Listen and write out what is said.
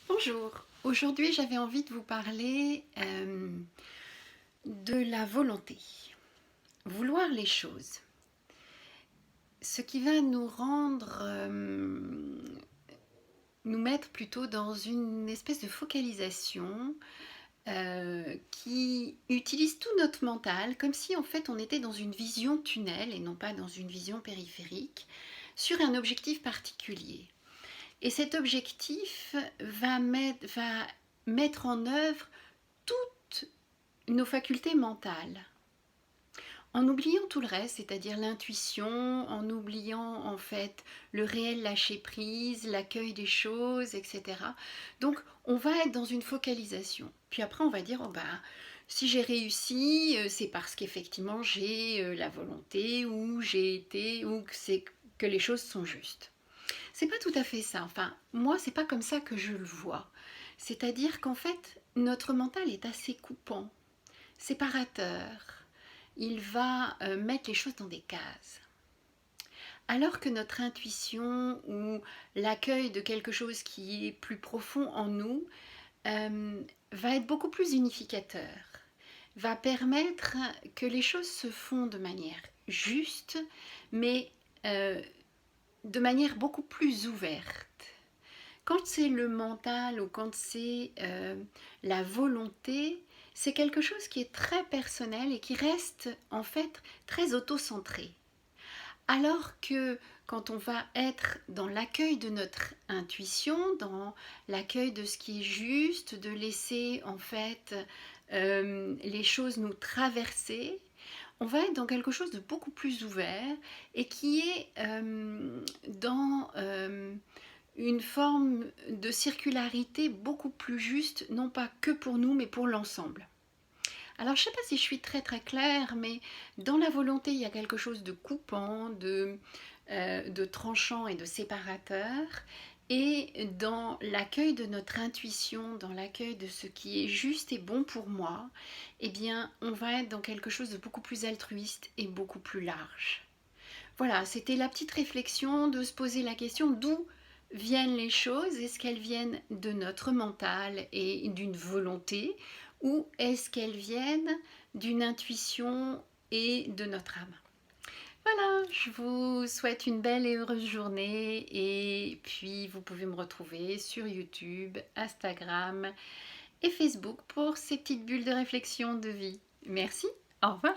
Bonjour, aujourd'hui j'avais envie de vous parler de la volonté. Vouloir les choses. Ce qui va nous rendre, nous mettre plutôt dans une espèce de focalisation qui utilise tout notre mental comme si en fait on était dans une vision tunnel et non pas dans une vision périphérique sur un objectif particulier. Et cet objectif va mettre en œuvre toutes nos facultés mentales, en oubliant tout le reste, c'est-à-dire l'intuition, en oubliant en fait le réel lâcher-prise, l'accueil des choses, etc. Donc on va être dans une focalisation. Puis après on va dire, oh ben, si j'ai réussi, c'est parce qu'effectivement j'ai la volonté, ou j'ai été, ou que les choses sont justes. C'est pas tout à fait ça. Enfin, moi, c'est pas comme ça que je le vois. C'est-à-dire qu'en fait, notre mental est assez coupant, séparateur. Il va mettre les choses dans des cases. Alors que notre intuition ou l'accueil de quelque chose qui est plus profond en nous va être beaucoup plus unificateur, va permettre que les choses se font de manière juste, mais de manière beaucoup plus ouverte. Quand c'est le mental ou quand c'est la volonté, c'est quelque chose qui est très personnel et qui reste en fait très auto-centré. Alors que quand on va être dans l'accueil de notre intuition, dans l'accueil de ce qui est juste, de laisser en fait les choses nous traverser, on va être dans quelque chose de beaucoup plus ouvert et qui est dans une forme de circularité beaucoup plus juste, non pas que pour nous, mais pour l'ensemble. Alors je ne sais pas si je suis très très claire, mais dans la volonté, il y a quelque chose de coupant, de tranchant et de séparateur. Et dans l'accueil de notre intuition, dans l'accueil de ce qui est juste et bon pour moi, eh bien, on va être dans quelque chose de beaucoup plus altruiste et beaucoup plus large. Voilà, c'était la petite réflexion de se poser la question d'où viennent les choses. Est-ce qu'elles viennent de notre mental et d'une volonté, ou est-ce qu'elles viennent d'une intuition et de notre âme? Voilà, je vous souhaite une belle et heureuse journée, et puis vous pouvez me retrouver sur YouTube, Instagram et Facebook pour ces petites bulles de réflexion de vie. Merci, au revoir.